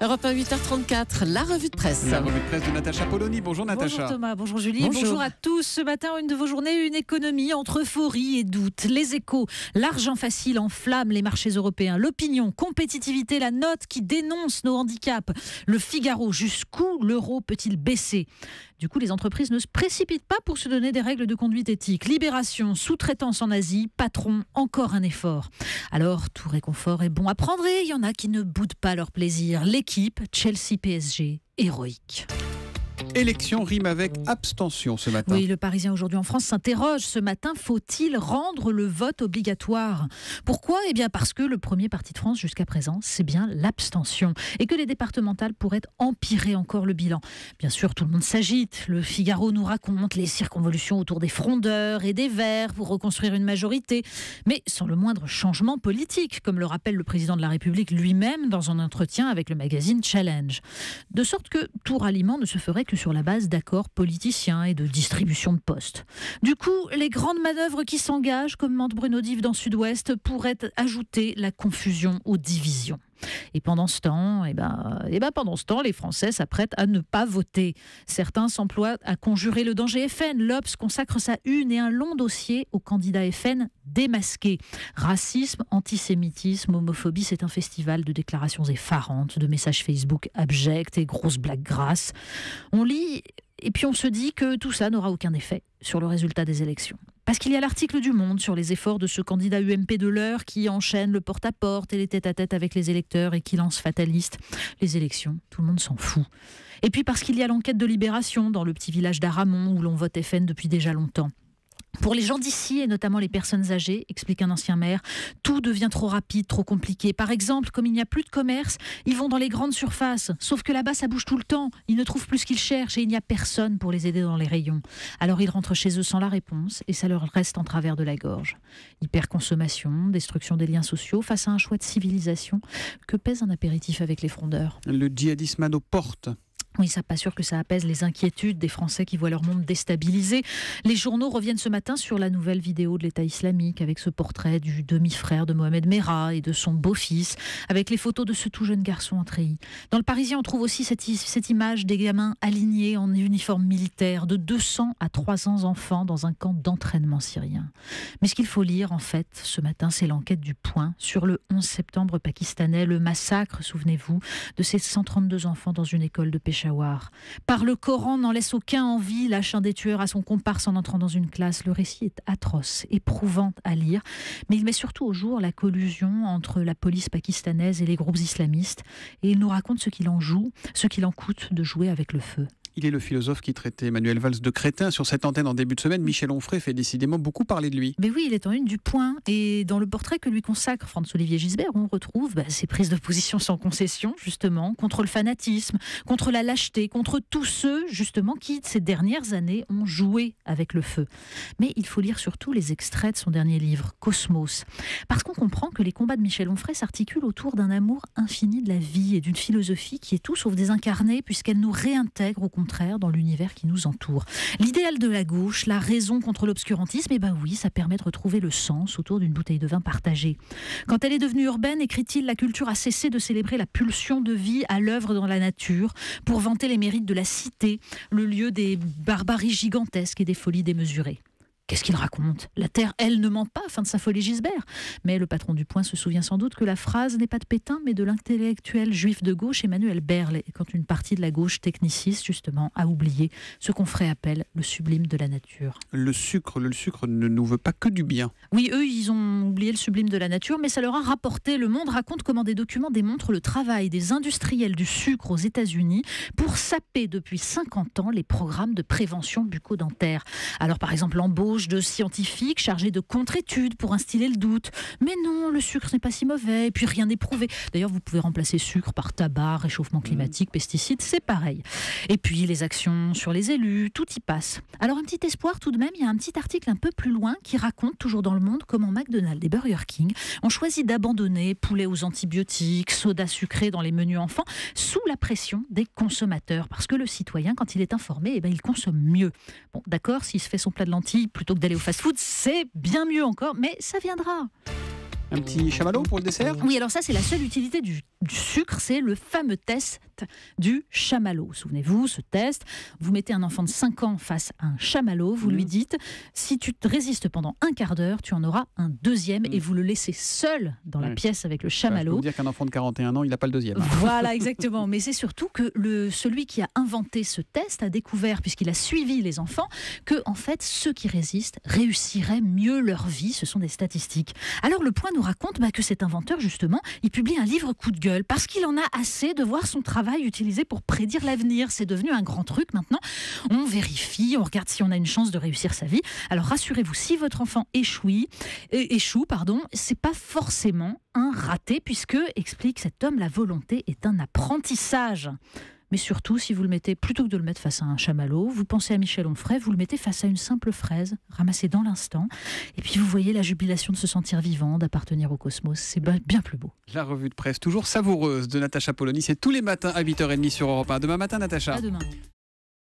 Europe 1, 8h34, la revue de presse. La revue de presse de Natacha Polony. Bonjour Natacha. Bonjour Thomas, bonjour Julie, bonjour à tous. Ce matin, une de vos journées, une économie entre euphorie et doute. Les Échos, l'argent facile enflamme les marchés européens. L'Opinion, compétitivité, la note qui dénonce nos handicaps. Le Figaro, jusqu'où l'euro peut-il baisser ? Du coup, les entreprises ne se précipitent pas pour se donner des règles de conduite éthique. Libération, sous-traitance en Asie, patron, encore un effort. Alors, tout réconfort est bon à prendre et il y en a qui ne boudent pas leur plaisir. L'équipe, Chelsea-PSG, héroïque. Élection rime avec abstention ce matin. Oui, le Parisien aujourd'hui en France s'interroge ce matin, faut-il rendre le vote obligatoire ? Pourquoi ? Eh bien parce que le premier parti de France jusqu'à présent, c'est bien l'abstention et que les départementales pourraient empirer encore le bilan. Bien sûr, tout le monde s'agite. Le Figaro nous raconte les circonvolutions autour des frondeurs et des Verts pour reconstruire une majorité, mais sans le moindre changement politique, comme le rappelle le président de la République lui-même dans un entretien avec le magazine Challenge. De sorte que tout ralliement ne se ferait que sur la base d'accords politiciens et de distribution de postes. Du coup, les grandes manœuvres qui s'engagent, commente Bruno Dive dans Sud-Ouest, pourraient ajouter la confusion aux divisions. Et pendant ce temps, les Français s'apprêtent à ne pas voter. Certains s'emploient à conjurer le danger FN. L'Obs consacre sa une et un long dossier aux candidats FN démasqués. Racisme, antisémitisme, homophobie, c'est un festival de déclarations effarantes, de messages Facebook abjects et grosses blagues grasses. On lit et puis on se dit que tout ça n'aura aucun effet sur le résultat des élections. Parce qu'il y a l'article du Monde sur les efforts de ce candidat UMP de l'heure qui enchaîne le porte-à-porte et les tête-à-tête avec les électeurs et qui lance fataliste. Les élections, tout le monde s'en fout. Et puis parce qu'il y a l'enquête de Libération dans le petit village d'Aramon où l'on vote FN depuis déjà longtemps. Pour les gens d'ici, et notamment les personnes âgées, explique un ancien maire, tout devient trop rapide, trop compliqué. Par exemple, comme il n'y a plus de commerce, ils vont dans les grandes surfaces. Sauf que là-bas, ça bouge tout le temps. Ils ne trouvent plus ce qu'ils cherchent et il n'y a personne pour les aider dans les rayons. Alors ils rentrent chez eux sans la réponse et ça leur reste en travers de la gorge. Hyperconsommation, destruction des liens sociaux, face à un choix de civilisation. Que pèse un apéritif avec les frondeurs ? Le djihadisme à nos portes. Oui, ça pas sûr que ça apaise les inquiétudes des Français qui voient leur monde déstabilisé. Les journaux reviennent ce matin sur la nouvelle vidéo de l'État islamique avec ce portrait du demi-frère de Mohamed Merah et de son beau-fils, avec les photos de ce tout jeune garçon en treillis. Dans le Parisien, on trouve aussi cette image des gamins alignés en uniforme militaire, de 200 à 300 enfants dans un camp d'entraînement syrien. Mais ce qu'il faut lire, en fait, ce matin, c'est l'enquête du Point sur le 11 septembre pakistanais, le massacre, souvenez-vous, de ces 132 enfants dans une école de Peshawar. Par le Coran, n'en laisse aucun en vie, lâche un des tueurs à son comparse en entrant dans une classe. Le récit est atroce, éprouvant à lire, mais il met surtout au jour la collusion entre la police pakistanaise et les groupes islamistes, et il nous raconte ce qu'il en joue, ce qu'il en coûte de jouer avec le feu. Il est le philosophe qui traitait Manuel Valls de crétin sur cette antenne en début de semaine. Michel Onfray fait décidément beaucoup parler de lui. Mais oui, il est en une du Point. Et dans le portrait que lui consacre Franz-Olivier Gisbert, on retrouve ses prises de position sans concession, justement, contre le fanatisme, contre la lâcheté, contre tous ceux, justement, qui, ces dernières années, ont joué avec le feu. Mais il faut lire surtout les extraits de son dernier livre, Cosmos. Parce qu'on comprend que les combats de Michel Onfray s'articulent autour d'un amour infini de la vie et d'une philosophie qui est tout sauf désincarnée, puisqu'elle nous réintègre au contraire dans l'univers qui nous entoure. L'idéal de la gauche, la raison contre l'obscurantisme, oui, ça permet de retrouver le sens autour d'une bouteille de vin partagée. Quand elle est devenue urbaine, écrit-il, la culture a cessé de célébrer la pulsion de vie à l'œuvre dans la nature pour vanter les mérites de la cité, le lieu des barbaries gigantesques et des folies démesurées. Qu'est-ce qu'il raconte ? La Terre, elle, ne ment pas, fin de sa folie Gisbert. Mais le patron du Point se souvient sans doute que la phrase n'est pas de Pétain, mais de l'intellectuel juif de gauche Emmanuel Berle, quand une partie de la gauche techniciste, justement, a oublié ce qu'on ferait appel le sublime de la nature. Le sucre ne nous veut pas que du bien. Oui, eux, ils ont oublié le sublime de la nature, mais ça leur a rapporté. Le Monde raconte comment des documents démontrent le travail des industriels du sucre aux États-Unis pour saper depuis 50 ans les programmes de prévention bucco-dentaire. Alors, par exemple, l'embauche de scientifiques chargés de contre-études pour instiller le doute. Mais non, le sucre n'est pas si mauvais, et puis rien n'est prouvé. D'ailleurs, vous pouvez remplacer sucre par tabac, réchauffement climatique, pesticides, c'est pareil. Et puis les actions sur les élus, tout y passe. Alors un petit espoir tout de même, il y a un petit article un peu plus loin qui raconte, toujours dans le Monde, comment McDonald's et Burger King ont choisi d'abandonner poulet aux antibiotiques, soda sucré dans les menus enfants, sous la pression des consommateurs. Parce que le citoyen, quand il est informé, il consomme mieux. Bon, d'accord, s'il se fait son plat de lentilles plutôt que d'aller au fast-food, c'est bien mieux encore, mais ça viendra. Un petit chamallow pour le dessert? Oui, alors ça, c'est la seule utilité du sucre, c'est le fameux test du chamallow. Souvenez-vous, ce test, vous mettez un enfant de 5 ans face à un chamallow, vous lui dites, si tu te résistes pendant un quart d'heure, tu en auras un deuxième et vous le laissez seul dans la pièce avec le Je peux chamallow. vous dire qu'un enfant de 41 ans, il n'a pas le deuxième. Voilà, exactement. Mais c'est surtout que celui qui a inventé ce test a découvert, puisqu'il a suivi les enfants, que en fait, ceux qui résistent réussiraient mieux leur vie. Ce sont des statistiques. Alors, Le Point nous raconte que cet inventeur, justement, il publie un livre coup de gueule parce qu'il en a assez de voir son travail utilisé pour prédire l'avenir. C'est devenu un grand truc maintenant. On vérifie, on regarde si on a une chance de réussir sa vie. Alors, rassurez-vous, si votre enfant échoue, c'est pas forcément un raté, puisque, explique cet homme, la volonté est un apprentissage. Mais surtout, si vous le mettez, plutôt que de le mettre face à un chamallow, vous pensez à Michel Onfray, vous le mettez face à une simple fraise, ramassée dans l'instant, et puis vous voyez la jubilation de se sentir vivant, d'appartenir au cosmos. C'est bien plus beau. La revue de presse toujours savoureuse de Natacha Polony, c'est tous les matins à 8h30 sur Europe 1. Demain matin, Natacha. À demain.